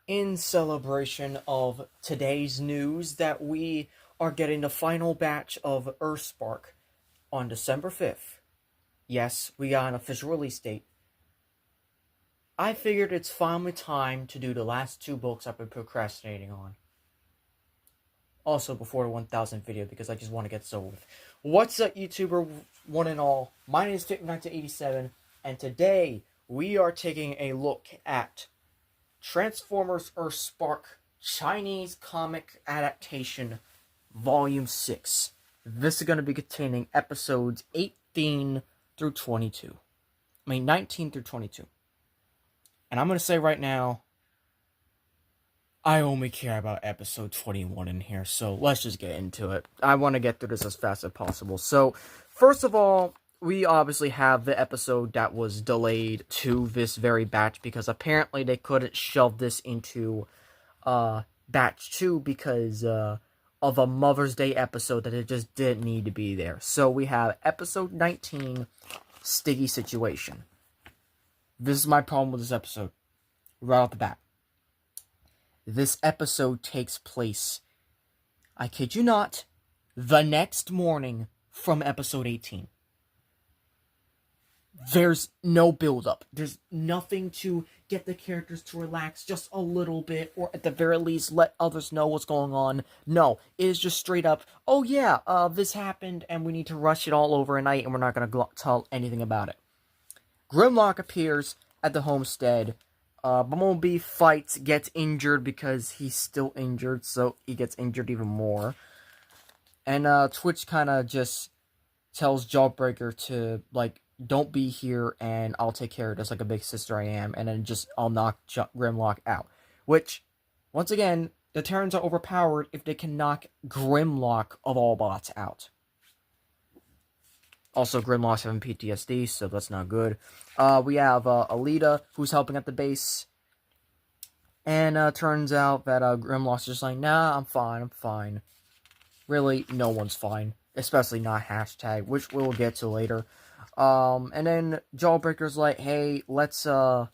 in celebration of today's news that we are getting the final batch of Earthspark on December 5th. Yes, we got an official release date. I figured it's finally time to do the last two books I've been procrastinating on. Also, before the 1000th video, because I just want to get this over with. What's up, YouTuber, one and all? My name is Tick1987, and today we are taking a look at Transformers Earthspark Chinese Comic Adaptation Volume 6. This is going to be containing episodes 18 through 22. 19 through 22. And I'm going to say right now, I only care about episode 21 in here, so let's just get into it. I want to get through this as fast as possible. So, first of all, we obviously have the episode that was delayed to this very batch because apparently they couldn't shove this into batch 2 because of a Mother's Day episode that it just didn't need to be there. So we have episode 19, Sticky Situation. This is my problem with this episode, right off the bat. This episode takes place, I kid you not, the next morning from episode 18. There's no build-up. There's nothing to get the characters to relax just a little bit, or at the very least let others know what's going on. No, it is just straight up, oh yeah, this happened, and we need to rush it all overnight, and we're not going to tell anything about it. Grimlock appears at the homestead. Bumblebee fights, gets injured because he's still injured, so he gets injured even more. And Twitch kind of just tells Jawbreaker to, like, don't be here and I'll take care of this like a big sister I am, and then I'll knock Grimlock out. Which, once again, the Terrans are overpowered if they can knock Grimlock of all bots out. Also, Grimlock's having PTSD, so that's not good. We have Alita, who's helping at the base. And turns out that Grimlock's just like, nah, I'm fine. Really, no one's fine. Especially not hashtag, which we'll get to later. And then Jawbreaker's like, hey, let's go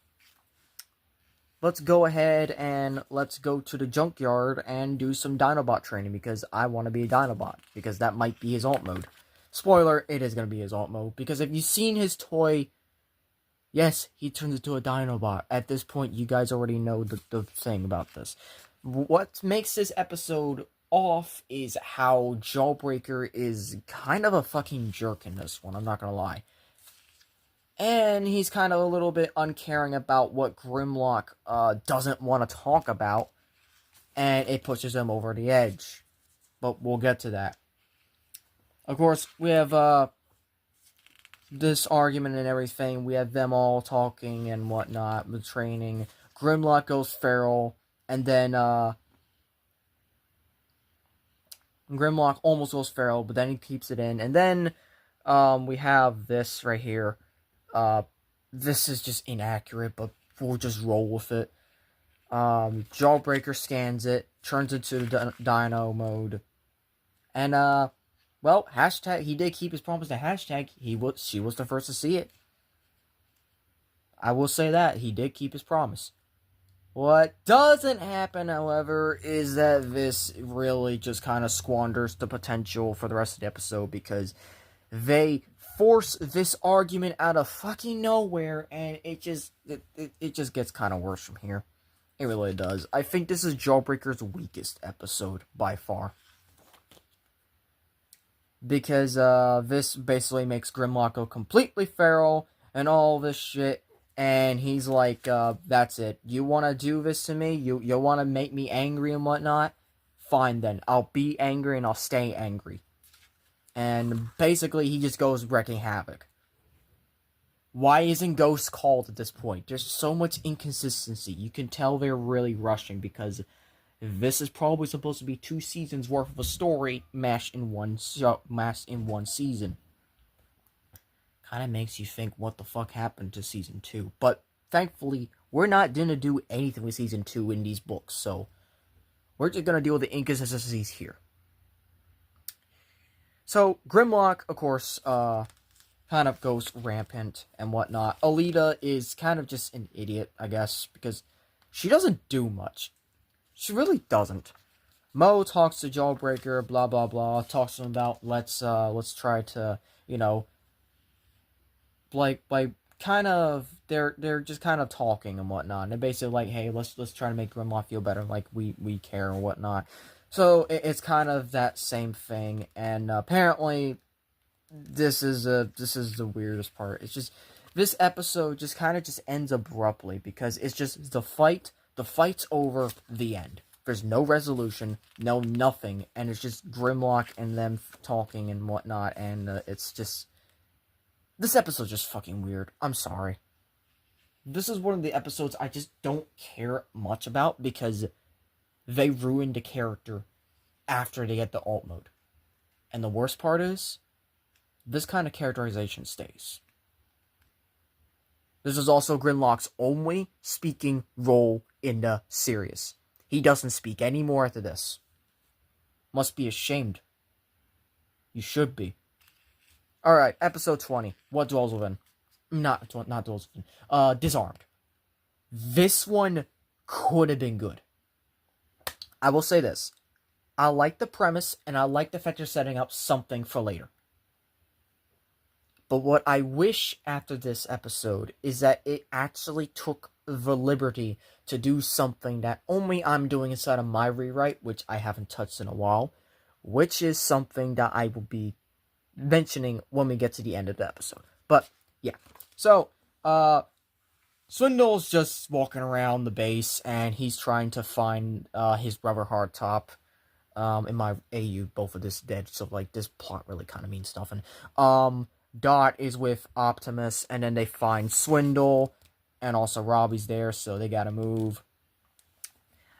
ahead and let's go to the junkyard and do some Dinobot training, because I want to be a Dinobot, because that might be his alt mode. Spoiler, it is going to be his alt mode, because if you've seen his toy, yes, he turns into a Dinobot. At this point, you guys already know the thing about this. What makes this episode off is how Jawbreaker is kind of a fucking jerk in this one, I'm not going to lie. And he's kind of a little bit uncaring about what Grimlock doesn't want to talk about, and it pushes him over the edge. But we'll get to that. Of course, we have this argument and everything. We have them all talking and whatnot, the training. Grimlock goes feral, and then Grimlock almost goes feral, but then he keeps it in. And then we have this right here. This is just inaccurate, but we'll just roll with it. Jawbreaker scans it, turns into Dino mode, and well, hashtag, he did keep his promise to hashtag. She was the first to see it. I will say that. He did keep his promise. What doesn't happen, however, is that this really just kind of squanders the potential for the rest of the episode, because they force this argument out of fucking nowhere, and it just gets kind of worse from here. It really does. I think this is Jawbreaker's weakest episode by far, because this basically makes Grimlock go completely feral and all this shit, and he's like, that's it. You want to do this to me? You want to make me angry and whatnot? Fine then. I'll be angry and I'll stay angry. And basically he just goes wrecking havoc. Why isn't Ghost called at this point? There's so much inconsistency. You can tell they're really rushing, because this is probably supposed to be 2 seasons worth of a story mashed in one season. Kind of makes you think, what the fuck happened to season 2? But thankfully, we're not gonna do anything with season 2 in these books, so we're just gonna deal with the inconsistencies here. So Grimlock, of course, kind of goes rampant and whatnot. Alita is kind of just an idiot, I guess, because she doesn't do much. She really doesn't. Mo talks to Jawbreaker, blah blah blah, talks to him about let's try to, like kind of they're just kind of talking and whatnot. And they're basically like, hey, let's try to make Grimlock feel better, like we care and whatnot. So it's kind of that same thing, and apparently this is the weirdest part. It's just this episode just kind of just ends abruptly because it's just the fight's over, the end. There's no resolution, no nothing, and it's just Grimlock and them talking and whatnot, and it's just... This episode's just fucking weird. I'm sorry. This is one of the episodes I just don't care much about because they ruined the character after they get the alt mode. And the worst part is, this kind of characterization stays. This is also Grimlock's only speaking role in the series. He doesn't speak anymore after this. Must be ashamed. You should be. Alright, episode 20. What dwells within? Not dwells within. Disarmed. This one could have been good. I will say this. I like the premise, and I like the fact they're setting up something for later. But what I wish after this episode is that it actually took the liberty to do something that only I'm doing inside of my rewrite, which I haven't touched in a while, which is something that I will be mentioning when we get to the end of the episode. But, yeah. So, Swindle's just walking around the base, and he's trying to find his brother Hardtop. In my AU, both of this dead, so, like, this plot really kind of means nothing. Dot is with Optimus, and then they find Swindle, and also Robbie's there, so they gotta move.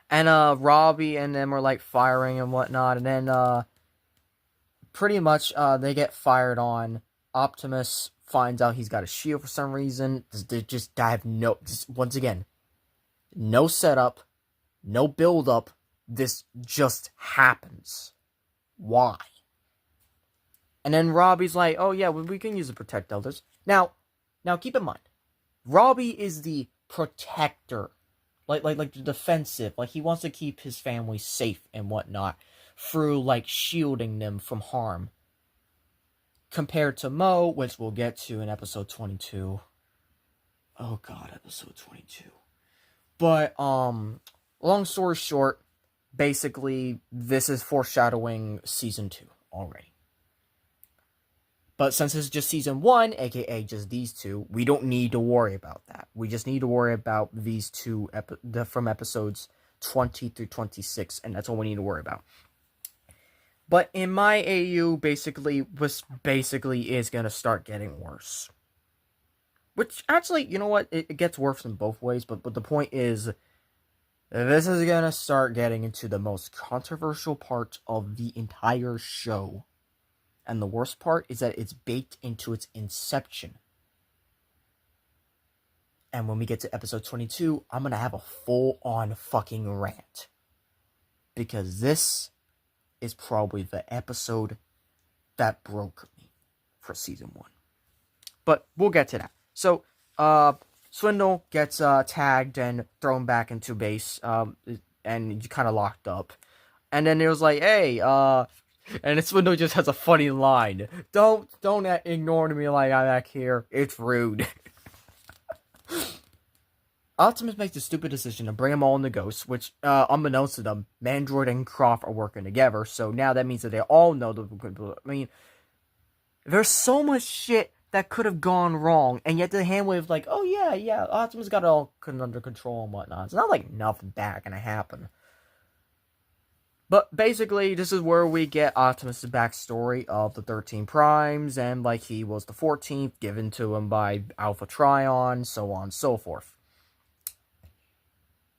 And, Robbie and them are, like, firing and whatnot, and then, pretty much, they get fired on. Optimus finds out he's got a shield for some reason. Once again, no setup, no build-up. This just happens. Why? And then Robbie's like, oh yeah, we can use it to protect others. Now keep in mind, Robbie is the protector. Like the defensive. Like, he wants to keep his family safe and whatnot through, like, shielding them from harm. Compared to Mo, which we'll get to in episode 22. Oh god, episode 22. But, long story short, basically, this is foreshadowing season 2 already. But since it's just season 1, aka just these two, we don't need to worry about that. We just need to worry about these two from episodes 20 through 26, and that's all we need to worry about. But in my AU, basically is going to start getting worse. Which, actually, you know what? It gets worse in both ways, but the point is, this is going to start getting into the most controversial part of the entire show. And the worst part is that it's baked into its inception. And when we get to episode 22, I'm going to have a full-on fucking rant. Because this is probably the episode that broke me for season 1. But we'll get to that. So, Swindle gets tagged and thrown back into base, and kind of locked up. And then it was like, hey, and Swindle just has a funny line. Don't ignore me like I'm back here. It's rude. Optimus makes the stupid decision to bring them all in the Ghost, which, unbeknownst to them, Mandroid and Croft are working together, so now that means that they all know I mean, there's so much shit that could have gone wrong, and yet the handwave like, oh yeah, Optimus got it all under control and whatnot. It's not like nothing bad gonna happen. But basically, this is where we get Optimus' backstory of the 13 Primes, and like he was the 14th, given to him by Alpha Trion, so on and so forth.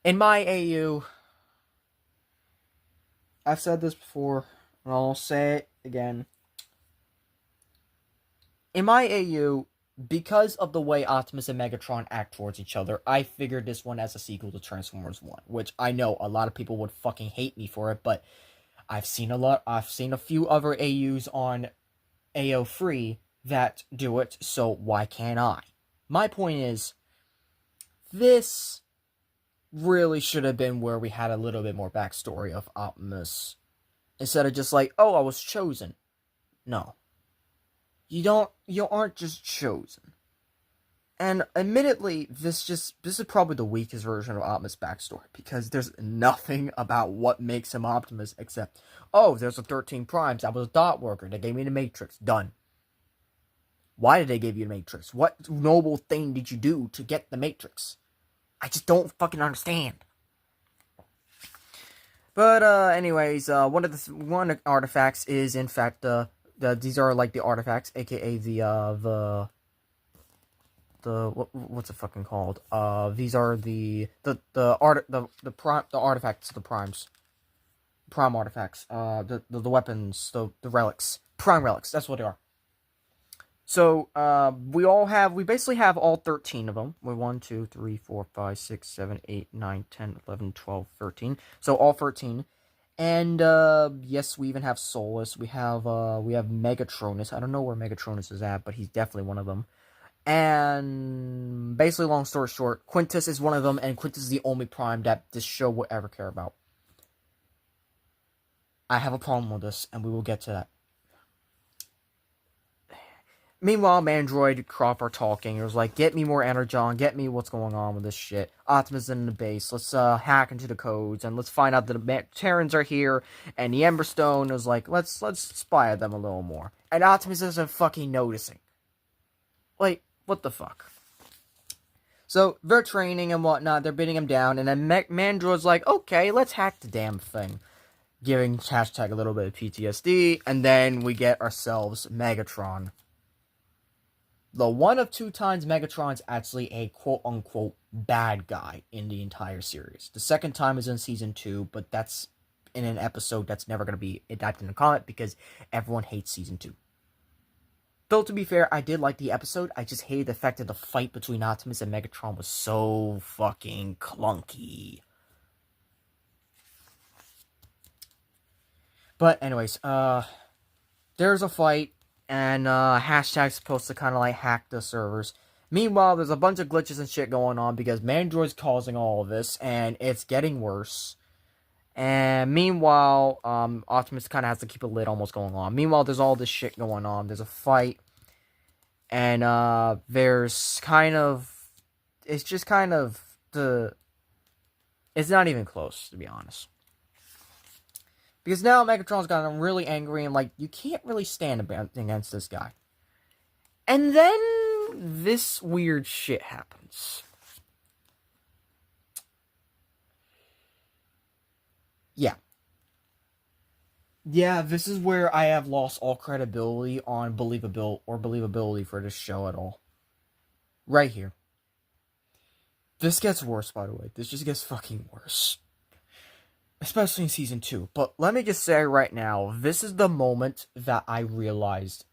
In my AU, I've said this before, and I'll say it again. In my AU, because of the way Optimus and Megatron act towards each other, I figured this one as a sequel to Transformers 1, which I know a lot of people would fucking hate me for it, but I've seen a few other AUs on AO3 that do it, so why can't I? My point is, this really should have been where we had a little bit more backstory of Optimus. Instead of just like, oh, I was chosen. No. You aren't just chosen. And admittedly, this is probably the weakest version of Optimus' backstory, because there's nothing about what makes him Optimus except, oh, there's the 13 Primes, I was a dot worker, they gave me the Matrix, done. Why did they give you the Matrix? What noble thing did you do to get the Matrix? I just don't fucking understand. But anyways, one of the artifacts is in fact these are like the artifacts, aka the what's it fucking called? These are the artifacts, the primes, prime artifacts. The weapons, the relics, prime relics. That's what they are. So we basically have all 13 of them. We're 1, 2, 3, 4, 5, 6, 7, 8, 9, 10, 11, 12, 13. So all 13. And yes, we even have Solus. We have Megatronus. I don't know where Megatronus is at, but he's definitely one of them. And basically, long story short, Quintus is one of them, and Quintus is the only Prime that this show will ever care about. I have a problem with this, and we will get to that. Meanwhile, Mandroid Crop are talking. It was like, get me more Energon, get me what's going on with this shit. Optimus in the base. Let's hack into the codes, and let's find out that the Terrans are here. And the Emberstone was like, let's spy at them a little more. And Optimus isn't fucking noticing. Like, what the fuck? So, they're training and whatnot, they're beating him down, and then Mandroid's like, okay, let's hack the damn thing. Giving hashtag a little bit of PTSD, and then we get ourselves Megatron. The one of 2 times Megatron's actually a quote-unquote bad guy in the entire series. The second time is in Season 2, but that's in an episode that's never going to be adapted in a comic because everyone hates Season 2. Though, to be fair, I did like the episode. I just hated the fact that the fight between Optimus and Megatron was so fucking clunky. But anyways, there's a fight. And hashtag's supposed to kind of like hack the servers. Meanwhile, there's a bunch of glitches and shit going on because Mandroid's causing all of this, and it's getting worse. And meanwhile, Optimus kind of has to keep a lid on what's going on. Meanwhile, there's all this shit going on. There's a fight, and there's kind of, it's just kind of it's not even close, to be honest. Because now Megatron's gotten really angry and, like, you can't really stand against this guy. And then this weird shit happens. Yeah. Yeah, this is where I have lost all credibility on believability for this show at all. Right here. This gets worse, by the way. This just gets fucking worse. Especially in Season 2. But let me just say right now, this is the moment that I realized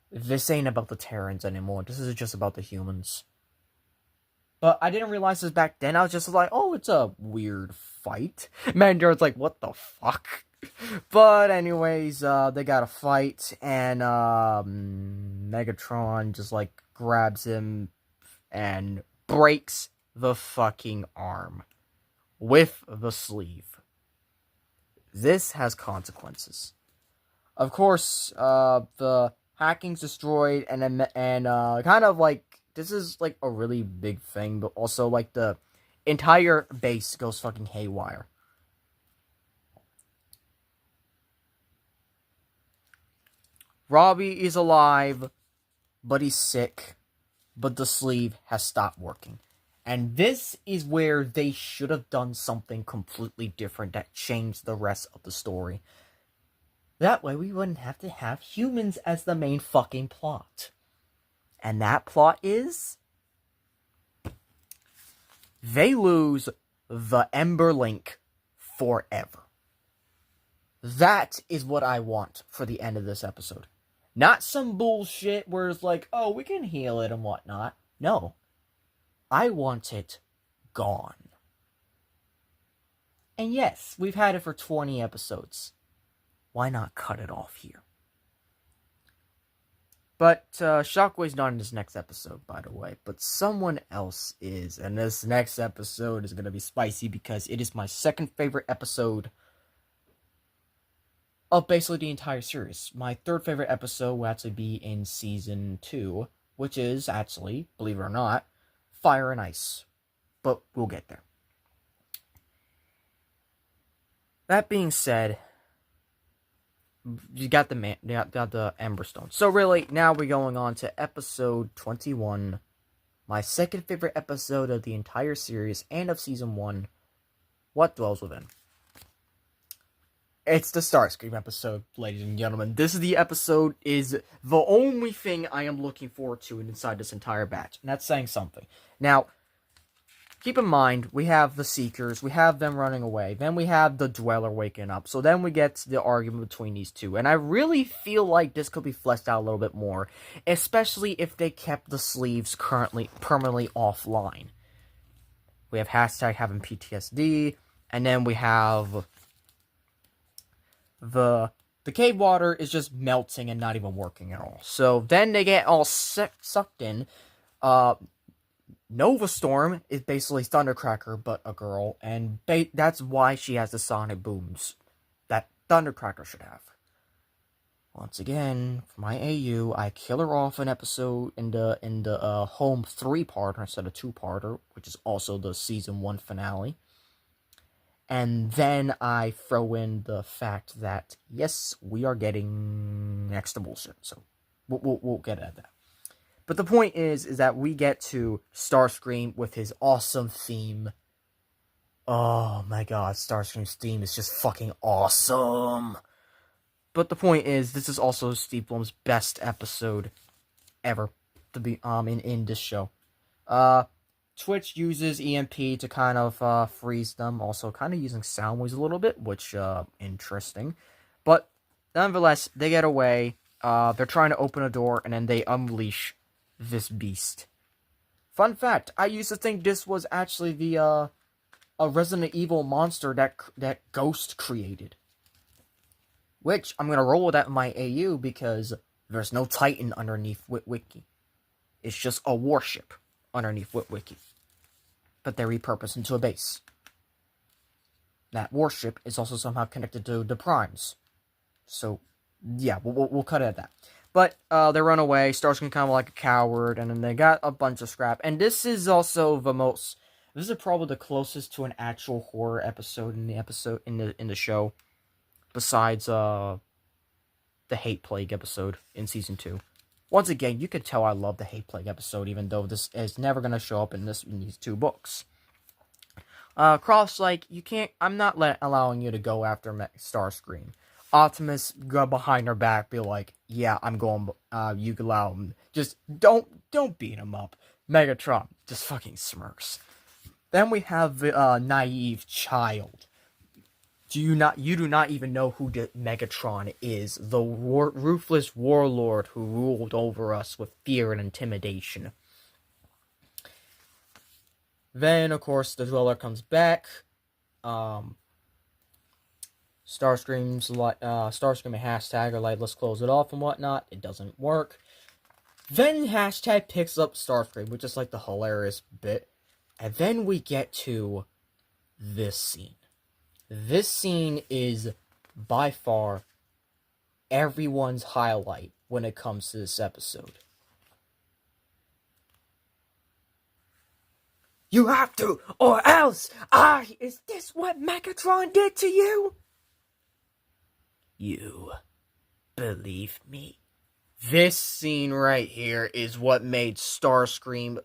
this ain't about the Terrans anymore. This is just about the humans. But I didn't realize this back then. I was just like, oh, it's a weird fight. Mandroid's like, what the fuck? But anyways, they got a fight, and Megatron just like grabs him and breaks the fucking arm with the sleeve. This has consequences. Of course, the hacking's destroyed, and kind of like, this is like a really big thing, but also like the entire base goes fucking haywire. Robbie is alive, but he's sick, but the sleeve has stopped working. And this is where they should have done something completely different that changed the rest of the story. That way we wouldn't have to have humans as the main fucking plot. And that plot is, they lose the Ember Link forever. That is what I want for the end of this episode. Not some bullshit where it's like, oh, we can heal it and whatnot. No. I want it gone. And yes, we've had it for 20 episodes. Why not cut it off here? But Shockwave's not in this next episode, by the way. But someone else is. And this next episode is going to be spicy because it is my second favorite episode of basically the entire series. My third favorite episode will actually be in Season 2, which is actually, believe it or not, Fire and Ice. But we'll get there. That being said, you got the Ember Stone. So really, now we're going on to episode 21. My second favorite episode of the entire series and of Season 1. What Dwells Within. It's the Starscream episode, ladies and gentlemen. This is the episode is the only thing I am looking forward to inside this entire batch. And that's saying something. Now, keep in mind, we have the Seekers, we have them running away, then we have the Dweller waking up, so then we get the argument between these two, and I really feel like this could be fleshed out a little bit more, especially if they kept the sleeves permanently offline. We have hashtag having PTSD, and then we have the cave water is just melting and not even working at all. So then they get all sucked in. Nova Storm is basically Thundercracker, but a girl, and that's why she has the sonic booms that Thundercracker should have. Once again, for my AU, I kill her off an episode in the home 3-parter instead of 2-parter, which is also the Season 1 finale. And then I throw in the fact that, yes, we are getting extra bullshit, so we'll get at that. But the point is that we get to Starscream with his awesome theme. Oh my god, Starscream's theme is just fucking awesome. But the point is, this is also Steve Blum's best episode ever to be in this show. Twitch uses EMP to kind of freeze them, also kind of using sound waves a little bit, which interesting. But nonetheless, they get away. They're trying to open a door, and then they unleash this beast. Fun fact, I used to think this was actually the a Resident Evil monster that Ghost created. Which, I'm gonna roll with that in my AU because there's no Titan underneath Witwiki. It's just a warship underneath Witwiki. But they're repurposed into a base. That warship is also somehow connected to the Primes. So, yeah, we'll cut it at that. But they run away. Starscream kind of like a coward, and then they got a bunch of scrap. And this is also the most. This is probably the closest to an actual horror episode in the show, besides the Hate Plague episode in Season 2. Once again, you could tell I love the Hate Plague episode, even though this is never gonna show up in these two books. Croft's like, you can't. I'm not allowing you to go after Starscream. Optimus go behind her back, be like, yeah, I'm going, you can allow him. Just don't beat him up. Megatron just fucking smirks. Then we have the naive child. You do not even know who Megatron is. The ruthless warlord who ruled over us with fear and intimidation. Then, of course, the Dweller comes back. Starscream's Starscream and hashtag are like, let's close it off and whatnot. It doesn't work. Then hashtag picks up Starscream, which is like the hilarious bit. And then we get to this scene. This scene is by far everyone's highlight when it comes to this episode. You have to, or else! Is this what Megatron did to you? You believe me? This scene right here is what made Starscream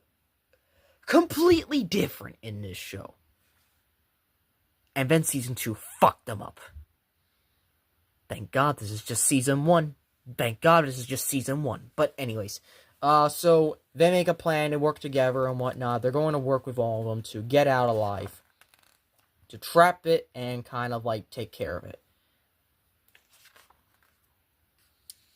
completely different in this show. And then Season 2 fucked them up. Thank God this is just Season 1. Thank God this is just Season 1. But anyways, so they make a plan to work together and whatnot. They're going to work with all of them to get out alive. To trap it and kind of like take care of it.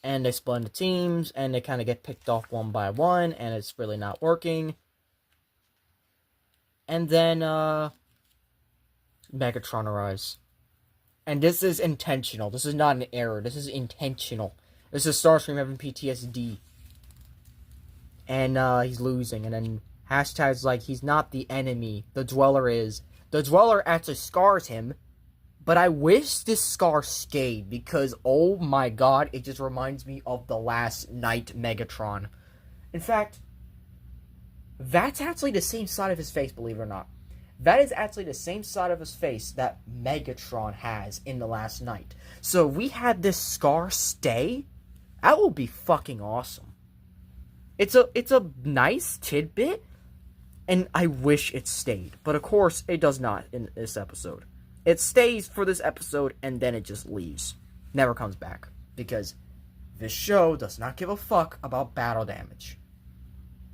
And they split into teams, and they kind of get picked off one by one, and it's really not working. And then, Megatron arrives. And this is intentional. This is not an error. This is intentional. This is Starscream having PTSD. and he's losing, and then hashtag's like, he's not the enemy, the Dweller is. The Dweller actually scars him, but I wish this scar stayed, because oh my god, it just reminds me of the last Night Megatron. In fact, that's actually the same side of his face, believe it or not. That is actually the same side of his face that Megatron has in the last Night. So we had this scar stay. That will be fucking awesome. It's a nice tidbit, and I wish it stayed. But of course, it does not in this episode. It stays for this episode, and then it just leaves. Never comes back. Because this show does not give a fuck about battle damage.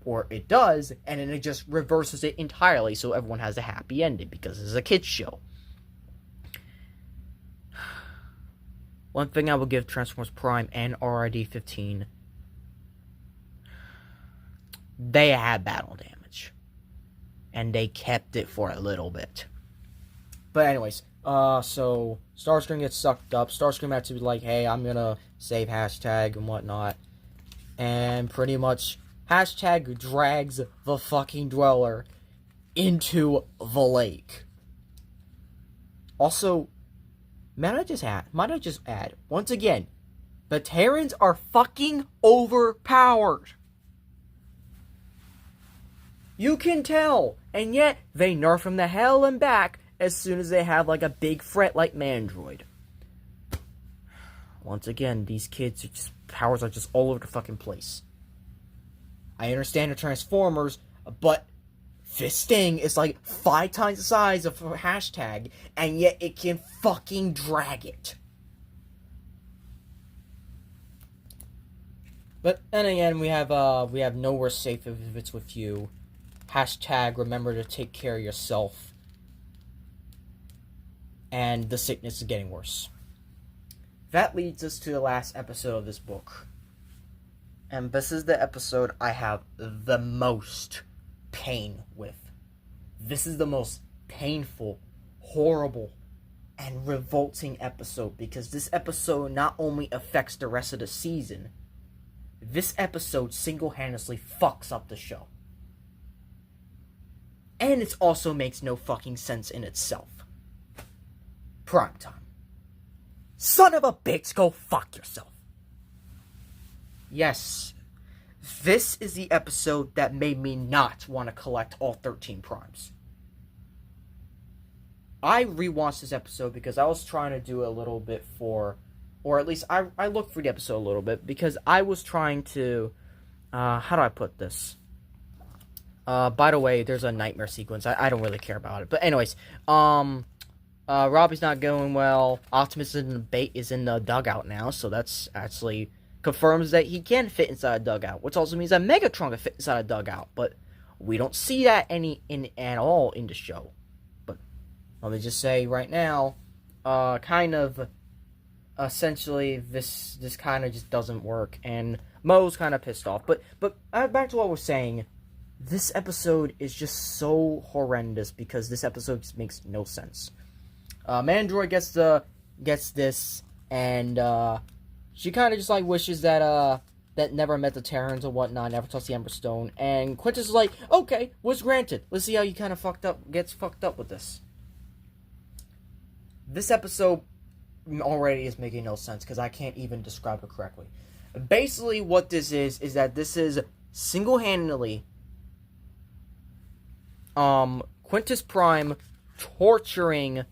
Or it does, and then it just reverses it entirely so everyone has a happy ending, because it's a kid's show. One thing I will give Transformers Prime and RID-15, they had battle damage. And they kept it for a little bit. But anyways, so Starscream gets sucked up. Starscream had to be like, hey, I'm gonna save hashtag and whatnot. And pretty much, hashtag drags the fucking Dweller into the lake. Also, might I just add, once again, the Terrans are fucking overpowered. You can tell, and yet they nerf them the hell and back as soon as they have like a big threat like Mandroid. Once again, these kids' powers are just all over the fucking place. I understand the Transformers, but this thing is like 5 times the size of hashtag, and yet it can fucking drag it. But then again, we have nowhere safe if it's with you. Hashtag remember to take care of yourself. And the sickness is getting worse. That leads us to the last episode of this book. And this is the episode I have the most pain with. This is the most painful, horrible, and revolting episode, because this episode not only affects the rest of the season, this episode single-handedly fucks up the show. And it also makes no fucking sense in itself. Prime time. Son of a bitch, go fuck yourself. Yes, this is the episode that made me not want to collect all 13 primes. I rewatched this episode because I was trying to do a little bit for, or at least I looked through the episode a little bit because I was trying to, how do I put this? By the way, there's a nightmare sequence. I don't really care about it. But anyways, Robbie's not going well. Optimus is in the dugout now, so that's actually confirms that he can fit inside a dugout, which also means that Megatron can fit inside a dugout, but we don't see that at all in the show. But let me just say right now, kind of essentially this kind of just doesn't work, and Mo's kind of pissed off. But back to what we're saying, this episode is just so horrendous because this episode just makes no sense. Mandroid gets this, and she kind of just like wishes that that never met the Terrans or whatnot, never touched the Ember Stone. And Quintus is like, okay, was granted. Let's see how you kind of gets fucked up with this. This episode already is making no sense because I can't even describe it correctly. Basically, what this is that this is single-handedly Quintus Prime torturing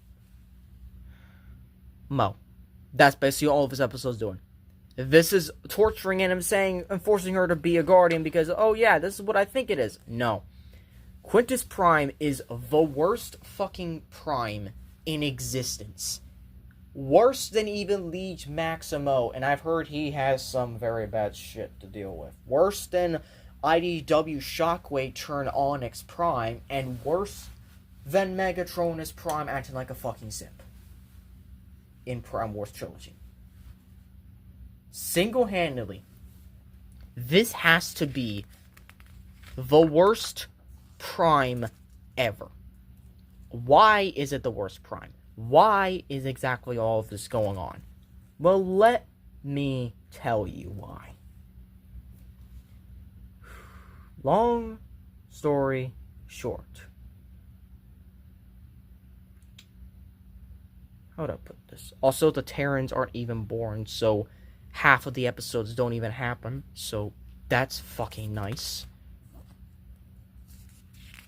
Mo. That's basically all of his episodes doing. This is torturing him, and forcing her to be a guardian because, oh yeah, this is what I think it is. No. Quintus Prime is the worst fucking Prime in existence. Worse than even Liege Maximo, and I've heard he has some very bad shit to deal with. Worse than IDW Shockwave turn Onyx Prime, and worse than Megatronus Prime acting like a fucking simp in Prime Wars Trilogy. Single-handedly, this has to be the worst Prime ever. Why is it the worst Prime? Why is exactly all of this going on? Well, let me tell you why. Long story short. How would I put this? Also, the Terrans aren't even born, so half of the episodes don't even happen, so that's fucking nice.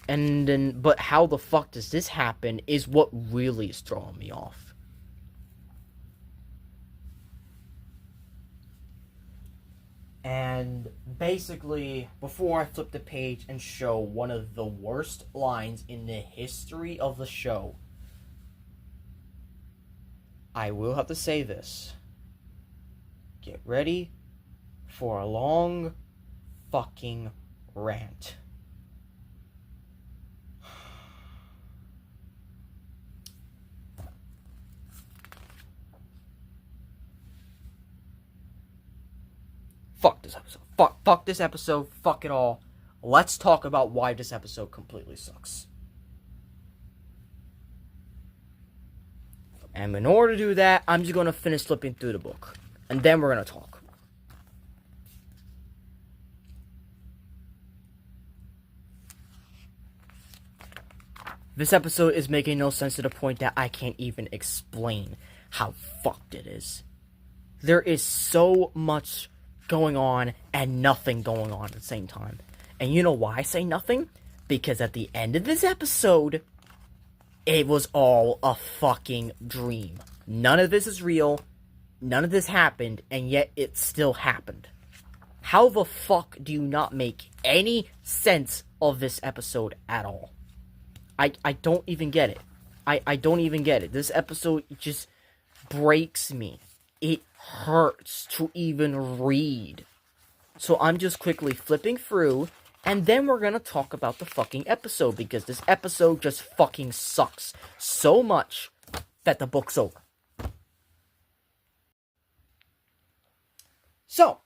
And then, but how the fuck does this happen is what really is throwing me off. And basically, before I flip the page and show one of the worst lines in the history of the show, I will have to say this. Get ready for a long fucking rant. Fuck this episode. Fuck this episode. Fuck it all. Let's talk about why this episode completely sucks. And in order to do that, I'm just going to finish flipping through the book. And then we're going to talk. This episode is making no sense to the point that I can't even explain how fucked it is. There is so much going on and nothing going on at the same time. And you know why I say nothing? Because at the end of this episode, it was all a fucking dream. None of this is real. None of this happened, and yet it still happened. How the fuck do you not make any sense of this episode at all? I don't even get it. I don't even get it. This episode just breaks me. It hurts to even read. So I'm just quickly flipping through, and then we're gonna talk about the fucking episode, because this episode just fucking sucks so much that the book's over. So,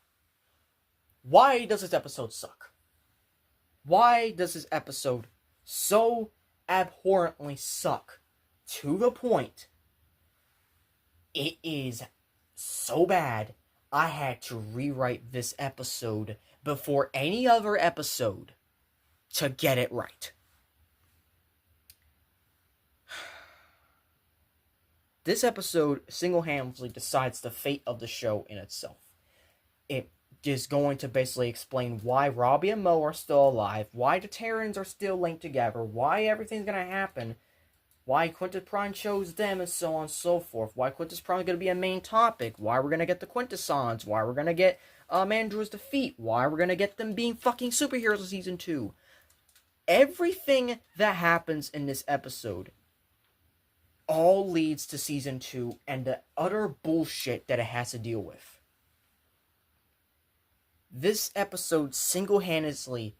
why does this episode suck? Why does this episode so abhorrently suck to the point it is so bad I had to rewrite this episode before any other episode to get it right? This episode single-handedly decides the fate of the show in itself. It is going to basically explain why Robbie and Mo are still alive, why the Terrans are still linked together, why everything's going to happen, why Quintus Prime chose them, and so on and so forth, why Quintus Prime is going to be a main topic, why we're going to get the Quintessons, why we're going to get Mandra's defeat, why we're going to get them being fucking superheroes in Season 2. Everything that happens in this episode all leads to Season 2 and the utter bullshit that it has to deal with. This episode single-handedly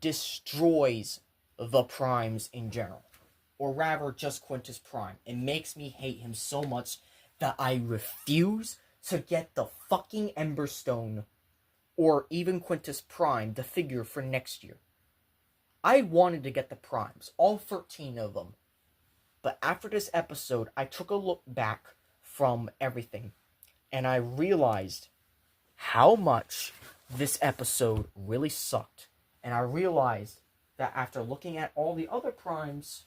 destroys the Primes in general. Or rather, just Quintus Prime. It makes me hate him so much that I refuse to get the fucking Emberstone or even Quintus Prime, the figure, for next year. I wanted to get the Primes, all 13 of them. But after this episode, I took a look back from everything, and I realized how much this episode really sucked. And I realized that after looking at all the other Primes,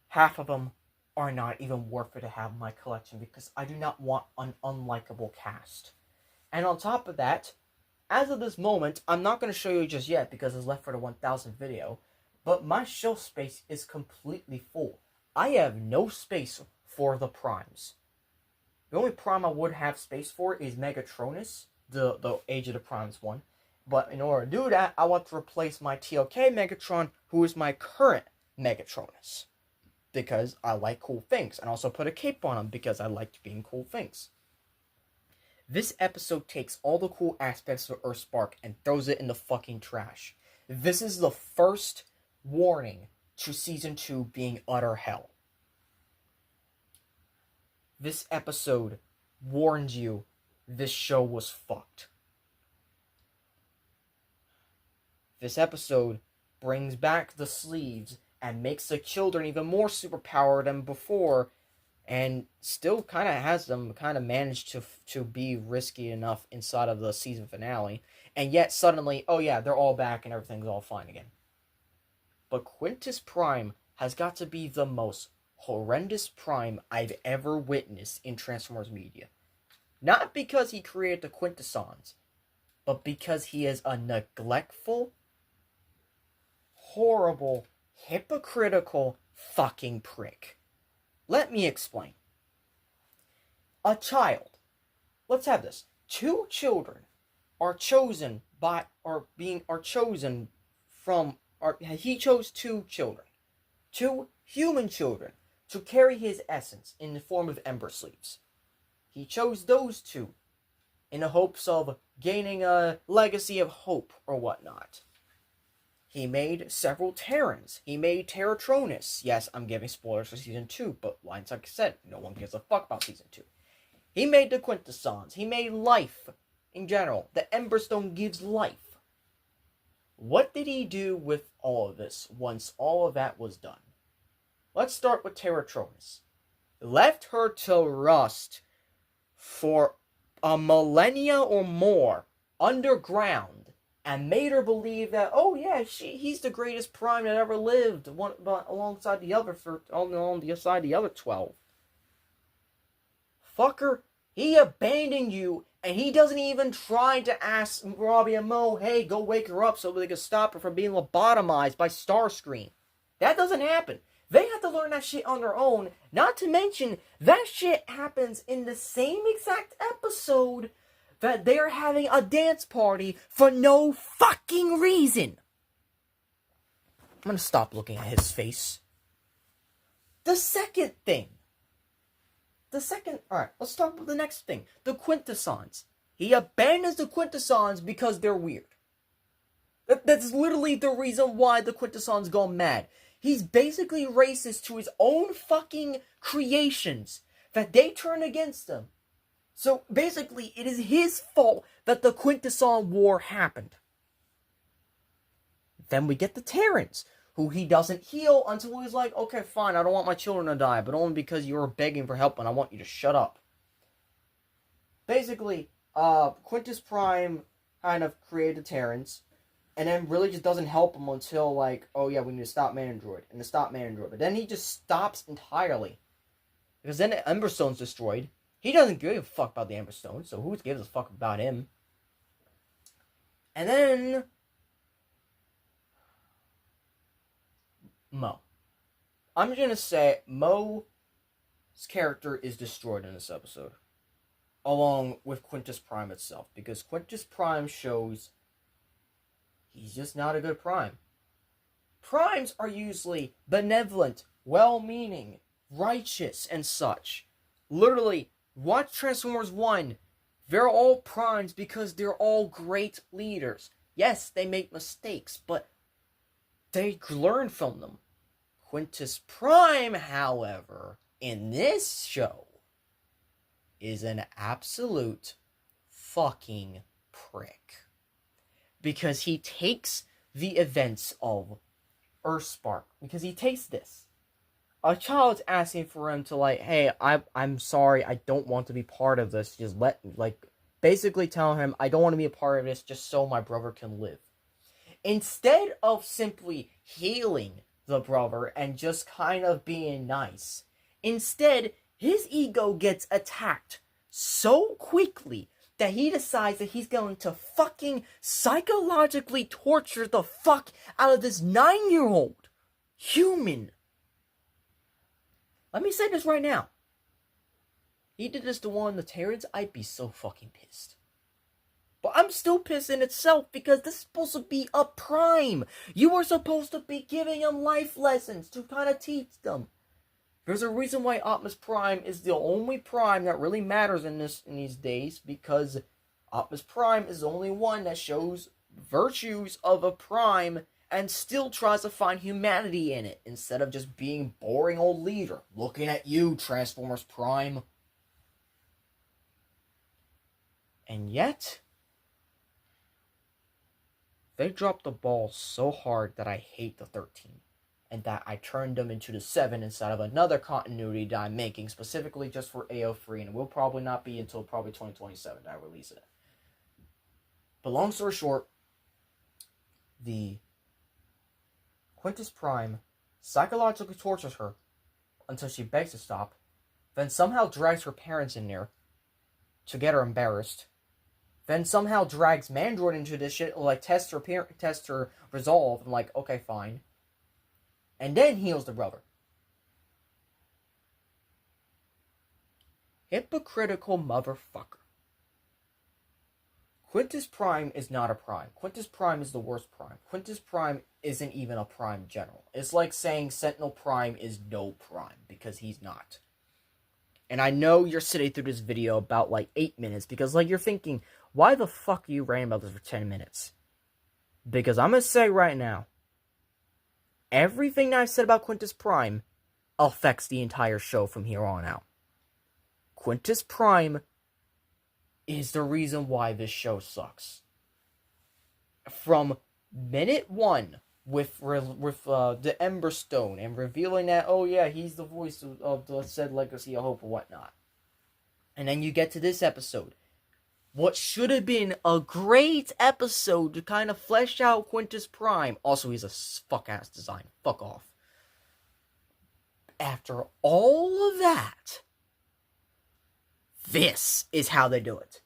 half of them are not even worth it to have in my collection, because I do not want an unlikable cast. And on top of that, as of this moment, I'm not going to show you just yet because it's left for the 1000th video, but my shelf space is completely full. I have no space for the Primes. The only Prime I would have space for is Megatronus, the Age of the Primes one. But in order to do that, I want to replace my TLK Megatron, who is my current Megatronus, because I like cool things, and also put a cape on him because I like being cool things. This episode takes all the cool aspects of Earthspark and throws it in the fucking trash. This is the first warning to Season 2 being utter hell. This episode warned you this show was fucked. This episode brings back the sleeves and makes the children even more superpowered than before, and still kind of has them kind of managed to be risky enough inside of the season finale, and yet suddenly, oh yeah, they're all back and everything's all fine again. But Quintus Prime has got to be the most horrendous Prime I've ever witnessed in Transformers media. Not because he created the Quintessons, but because he is a neglectful, horrible, hypocritical fucking prick. Let me explain. A child. Let's have this. 2 children are chosen he chose 2 children. 2 human children to carry his essence in the form of Ember Sleeves. He chose those 2 in the hopes of gaining a legacy of hope or whatnot. He made several Terrans. He made Terratronus. Yes, I'm giving spoilers for Season 2, but like I said, no one gives a fuck about Season 2. He made the Quintessons. He made life in general. The Emberstone gives life. What did he do with all of this once all of that was done? Let's start with Terratronus. Left her to rust for a millennia or more underground, and made her believe that, oh yeah, he's the greatest Prime that ever lived, alongside the other 12. Fucker, he abandoned you, and he doesn't even try to ask Robbie and Mo, hey, go wake her up so they can stop her from being lobotomized by Starscream. That doesn't happen. They have to learn that shit on their own, not to mention, that shit happens in the same exact episode that they're having a dance party for no fucking reason. I'm gonna stop looking at his face. The second thing. Alright, let's talk about the next thing. The Quintessons. He abandons the Quintessons because they're weird. That's literally the reason why the Quintessons go mad. He's basically racist to his own fucking creations that they turn against him. So basically, it is his fault that the Quintesson War happened. Then we get the Terrans, who he doesn't heal until he's like, okay, fine, I don't want my children to die, but only because you were begging for help and I want you to shut up. Basically, Quintus Prime kind of created the Terrans, and then really just doesn't help him until like, oh yeah, we need to stop Man-Android, and to stop Man-Android. But then he just stops entirely. Because then the Emberstone's destroyed. He doesn't give a fuck about the Emberstone, so who gives a fuck about him? And then Mo. I'm gonna say Mo's character is destroyed in this episode, along with Quintus Prime itself, because Quintus Prime shows he's just not a good Prime. Primes are usually benevolent, well-meaning, righteous, and such. Literally, watch Transformers 1. They're all Primes because they're all great leaders. Yes, they make mistakes, but they learn from them. Quintus Prime, however, in this show, is an absolute fucking prick. Because he takes the events of Earthspark. Because he takes this. A child's asking for him to, like, hey, I'm sorry, I don't want to be part of this. Just basically telling him, I don't want to be a part of this just so my brother can live. Instead of simply healing the brother and just kind of being nice, instead, his ego gets attacked so quickly that he decides that he's going to fucking psychologically torture the fuck out of this 9-year-old human. Let me say this right now. He did this to one of the Terrans, I'd be so fucking pissed. But I'm still pissed in itself because this is supposed to be a Prime. You are supposed to be giving them life lessons to kind of teach them. There's a reason why Optimus Prime is the only Prime that really matters in these days, because Optimus Prime is the only one that shows virtues of a Prime and still tries to find humanity in it, instead of just being boring old leader. Looking at you, Transformers Prime. And yet, they dropped the ball so hard that I hate the 13. and that I turned them into the 7 instead of another continuity that I'm making specifically just for AO3, and it will probably not be until probably 2027 that I release it. But long story short, the Quintus Prime psychologically tortures her until she begs to stop, then somehow drags her parents in there to get her embarrassed, then somehow drags Mandroid into this shit, like test her resolve, and like, okay, fine, and then heals the brother. Hypocritical motherfucker. Quintus Prime is not a Prime. Quintus Prime is the worst Prime. Quintus Prime isn't even a Prime general. It's like saying Sentinel Prime is no Prime, because he's not. And I know you're sitting through this video about like 8 minutes, because like you're thinking, why the fuck are you ranting about this for 10 minutes? Because I'm going to say right now, everything that I've said about Quintus Prime affects the entire show from here on out. Quintus Prime is the reason why this show sucks. From minute 1, with the Ember Stone, and revealing that, oh yeah, he's the voice of the said Legacy of Hope or whatnot. And then you get to this episode. What should have been a great episode to kind of flesh out Quintus Prime. Also, he's a fuck-ass design. Fuck off. After all of that, this is how they do it.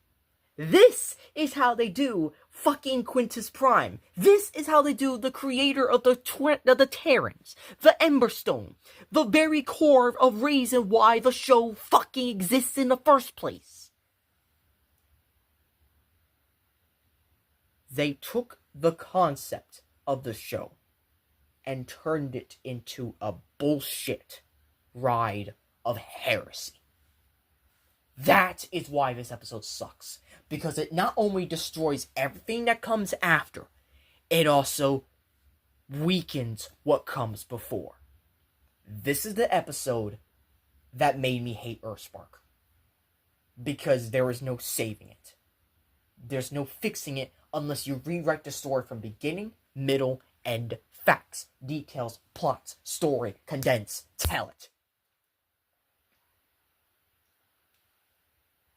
This is how they do fucking Quintus Prime. This is how they do the creator of the Terrans, the Emberstone, the very core of reason why the show fucking exists in the first place. They took the concept of the show and turned it into a bullshit ride of heresy. That is why this episode sucks. Because it not only destroys everything that comes after, it also weakens what comes before. This is the episode that made me hate Earthspark. Because there is no saving it. There's no fixing it unless you rewrite the story from beginning, middle, end, facts, details, plots, story, condense, tell it.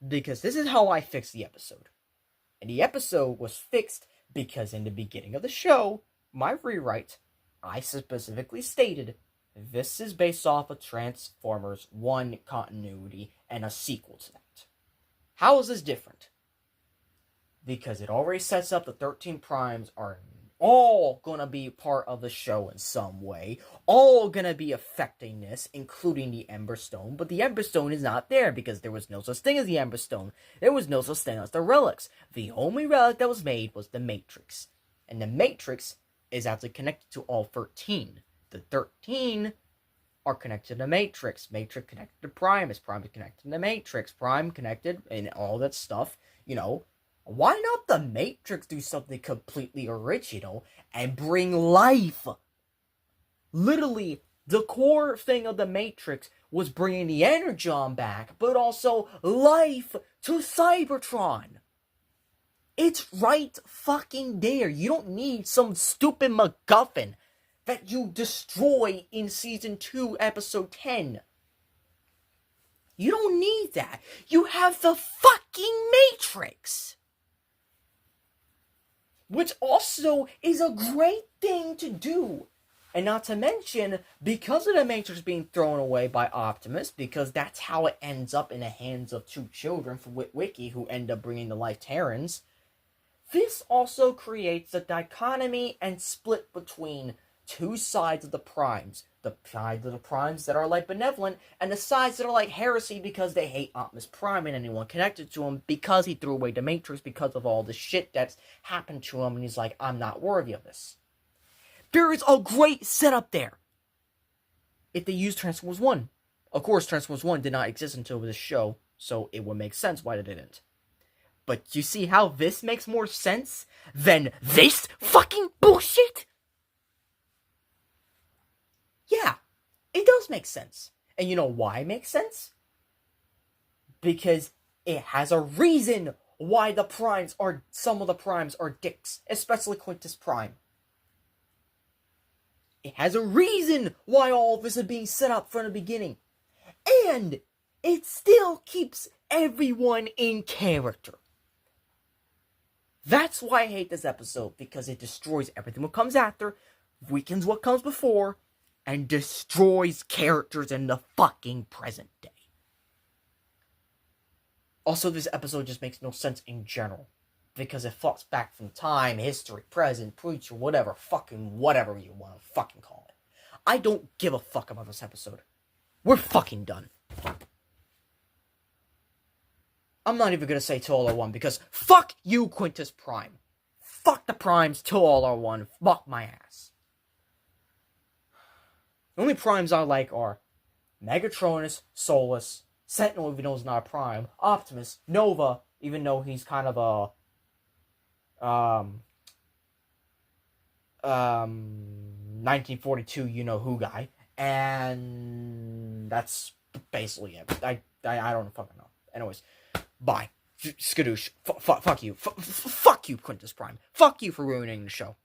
Because this is how I fixed the episode. And the episode was fixed because in the beginning of the show, my rewrite, I specifically stated, this is based off of Transformers 1 continuity and a sequel to that. How is this different? Because it already sets up the 13 Primes are all gonna be part of the show in some way, all gonna be affecting this, including the Ember Stone, but the Ember Stone is not there because there was no such thing as the Ember Stone. There was no such thing as the relics. The only relic that was made was the Matrix. And the Matrix is actually connected to all 13. The 13 are connected to the Matrix. Matrix connected to Prime. Prime is connected to the Matrix. Prime connected and all that stuff, you know. Why not the Matrix do something completely original and bring life? Literally, the core thing of the Matrix was bringing the Energon back, but also life to Cybertron. It's right fucking there. You don't need some stupid MacGuffin that you destroy in Season 2, Episode 10. You don't need that. You have the fucking Matrix. Which also is a great thing to do. And not to mention, because of the Matrix being thrown away by Optimus, because that's how it ends up in the hands of 2 children from Witwicky who end up bringing to life Terrans, this also creates a dichotomy and split between 2 sides of the Primes. The side of the Primes that are like benevolent, and the sides that are like heresy because they hate Optimus Prime and anyone connected to him because he threw away the Matrix because of all the shit that's happened to him, and he's like, I'm not worthy of this. There is a great setup there. If they use Transformers 1. Of course, Transformers 1 did not exist until this show, so it would make sense why they didn't. But you see how this makes more sense than this fucking bullshit? Yeah, it does make sense. And you know why it makes sense? Because it has a reason why some of the Primes are dicks, especially Quintus Prime. It has a reason why all of this is being set up from the beginning. And it still keeps everyone in character. That's why I hate this episode, because it destroys everything what comes after, weakens what comes before, and destroys characters in the fucking present day. Also, this episode just makes no sense in general, because it flops back from time, history, present, future, whatever you want to fucking call it. I don't give a fuck about this episode. We're fucking done. I'm not even gonna say till all are one, because fuck you, Quintus Prime. Fuck the Primes till all are one. Fuck my ass. The only Primes I like are Megatronus, Solus, Sentinel, even though he's not a Prime, Optimus, Nova, even though he's kind of a 1942 you-know-who guy, and that's basically it. I don't fucking know. Anyways, bye. Skadoosh. Fuck you. Fuck you, Quintus Prime. Fuck you for ruining the show.